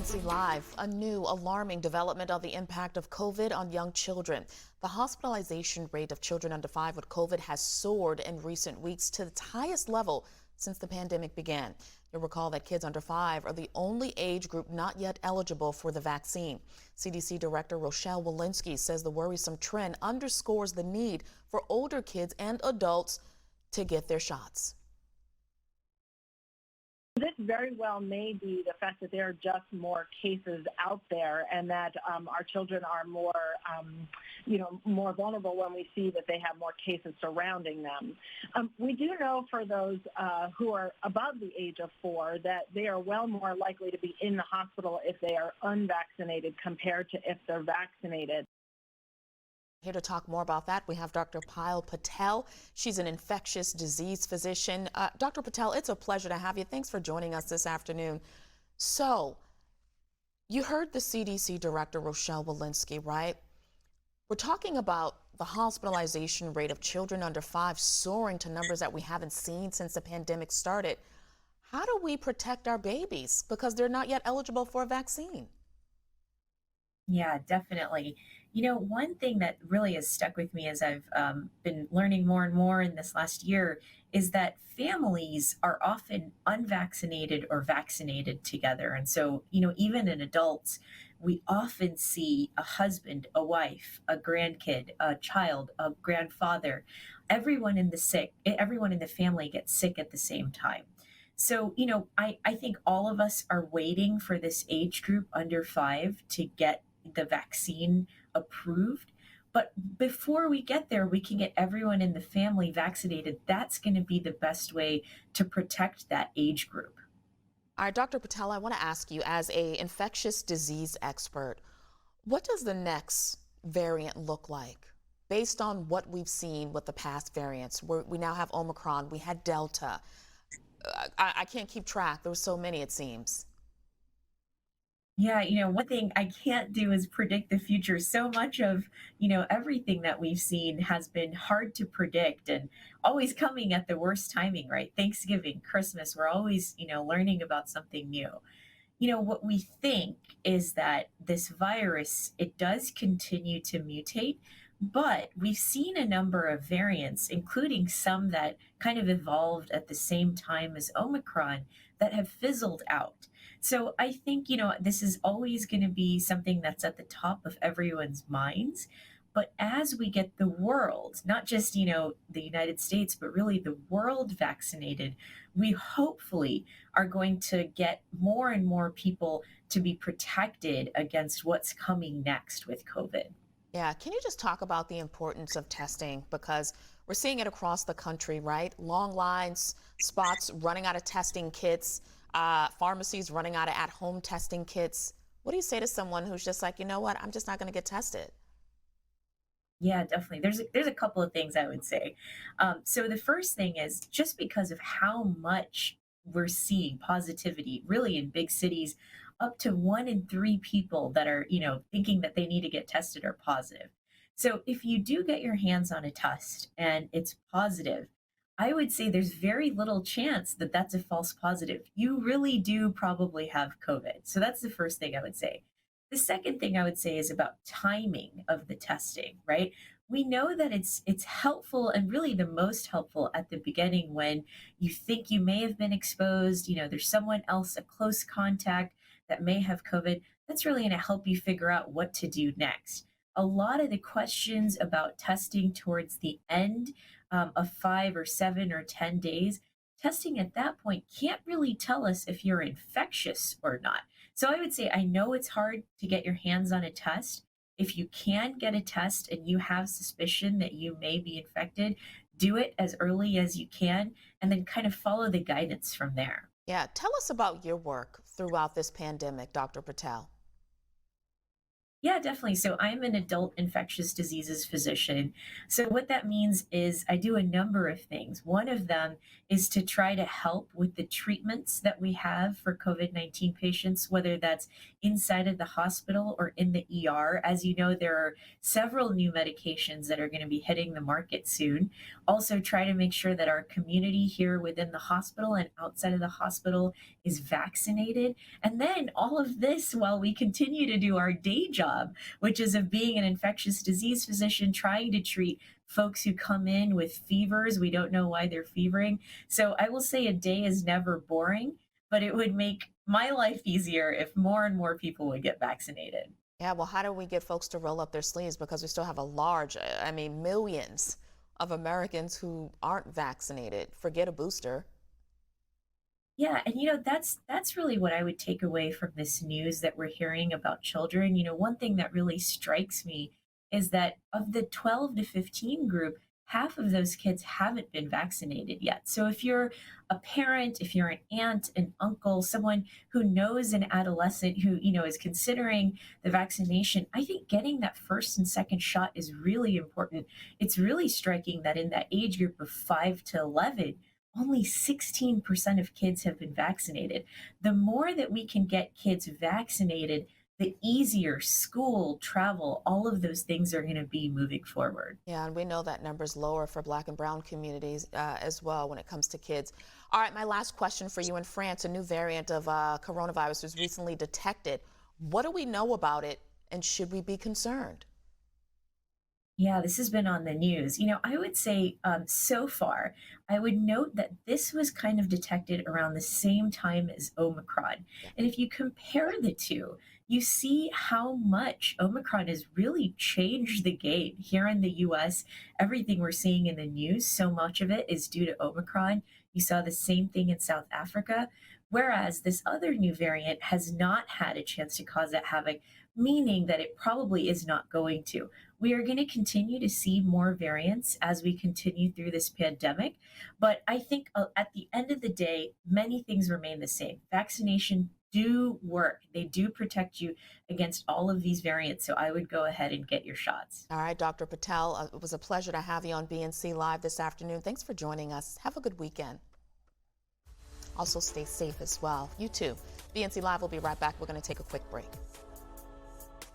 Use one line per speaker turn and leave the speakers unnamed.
BNC Live, a new alarming development on the impact of COVID on young children. The hospitalization rate of children under 5 with COVID has soared in recent weeks to its highest level since the pandemic began. You'll recall that kids under 5 are the only age group not yet eligible for the vaccine. CDC Director Rochelle Walensky says the worrisome trend underscores the need for older kids and adults to get their shots.
This very well may be the fact that there are just more cases out there, and that our children are more, more vulnerable when we see that they have more cases surrounding them. We do know for those who are above the age of 4 that they are well more likely to be in the hospital if they are unvaccinated compared to if they're vaccinated.
Here to talk more about that, we have Dr. Payal Patel. She's an infectious disease physician. Dr. Patel, it's a pleasure to have you. Thanks for joining us this afternoon. So, you heard the CDC Director, Rochelle Walensky, right? We're talking about the hospitalization rate of children under 5 soaring to numbers that we haven't seen since the pandemic started. How do we protect our babies? Because they're not yet eligible for a vaccine.
Yeah, definitely. One thing that really has stuck with me as I've been learning more and more in this last year is that families are often unvaccinated or vaccinated together. And so, even in adults, we often see a husband, a wife, a grandkid, a child, a grandfather, everyone in the family gets sick at the same time. So, I think all of us are waiting for this age group under 5 to get the vaccine approved. But before we get there, we can get everyone in the family vaccinated. That's going to be the best way to protect that age group.
All right, Dr. Patel, I want to ask you, as an infectious disease expert, what does the next variant look like based on what we've seen with the past variants? We now have Omicron, we had Delta. I can't keep track. There were so many, it seems.
Yeah, one thing I can't do is predict the future. So much of, everything that we've seen has been hard to predict and always coming at the worst timing, right? Thanksgiving, Christmas, we're always, learning about something new. What we think is that this virus, it does continue to mutate, but we've seen a number of variants, including some that kind of evolved at the same time as Omicron, that have fizzled out. So I think, this is always going to be something that's at the top of everyone's minds. But as we get the world, not just, the United States, but really the world vaccinated, we hopefully are going to get more and more people to be protected against what's coming next with COVID.
Yeah, can you just talk about the importance of testing? Because we're seeing it across the country, right? Long lines, spots running out of testing kits, pharmacies running out of at-home testing kits. What do you say to someone who's just like, you know what, I'm just not going to get tested?
Yeah, definitely. There's a couple of things I would say. So the first thing is just because of how much we're seeing positivity, really in big cities, up to 1 in 3 people that are, thinking that they need to get tested are positive. So if you do get your hands on a test and it's positive, I would say there's very little chance that that's a false positive. You really do probably have COVID. So that's the first thing I would say. The second thing I would say is about timing of the testing, right? We know that it's helpful and really the most helpful at the beginning when you think you may have been exposed, there's someone else, a close contact that may have COVID. That's really going to help you figure out what to do next. A lot of the questions about testing towards the end of 5 or 7 or 10 days, testing at that point can't really tell us if you're infectious or not. So I would say, I know it's hard to get your hands on a test. If you can get a test and you have suspicion that you may be infected, do it as early as you can and then kind of follow the guidance from there.
Yeah, tell us about your work throughout this pandemic, Dr. Patel.
Yeah, definitely. So I'm an adult infectious diseases physician. So what that means is I do a number of things. One of them is to try to help with the treatments that we have for COVID-19 patients, whether that's inside of the hospital or in the ER. As you know, there are several new medications that are going to be hitting the market soon. Also, try to make sure that our community here within the hospital and outside of the hospital is vaccinated. And then all of this while we continue to do our day job, which is of being an infectious disease physician, trying to treat folks who come in with fevers. We don't know why they're fevering. So I will say a day is never boring, but it would make my life easier if more and more people would get vaccinated.
Yeah, well, how do we get folks to roll up their sleeves? Because we still have a large, I mean, millions of Americans who aren't vaccinated. Forget a booster.
Yeah, and that's really what I would take away from this news that we're hearing about children. One thing that really strikes me is that of the 12 to 15 group, half of those kids haven't been vaccinated yet. So if you're a parent, if you're an aunt, an uncle, someone who knows an adolescent who, is considering the vaccination, I think getting that first and second shot is really important. It's really striking that in that age group of 5 to 11, only 16% of kids have been vaccinated. The more that we can get kids vaccinated, the easier school, travel, all of those things are going to be moving forward.
Yeah, and we know that number's lower for Black and Brown communities as well when it comes to kids. All right, my last question for you. In France, a new variant of coronavirus was recently detected. What do we know about it, and should we be concerned?
Yeah, this has been on the news. I would say so far, I would note that this was kind of detected around the same time as Omicron.
Yeah.
And if you compare the two, you see how much Omicron has really changed the game here in the US. Everything we're seeing in the news, so much of it is due to Omicron. You saw the same thing in South Africa. Whereas this other new variant has not had a chance to cause that havoc, meaning that it probably is not going to. We are going to continue to see more variants as we continue through this pandemic. But I think at the end of the day, many things remain the same. Vaccination do work. They do protect you against all of these variants. So I would go ahead and get your shots.
All right, Dr. Patel, it was a pleasure to have you on BNC Live this afternoon. Thanks for joining us. Have a good weekend. Also, stay safe as well. You too. BNC Live will be right back. We're going to take a quick break.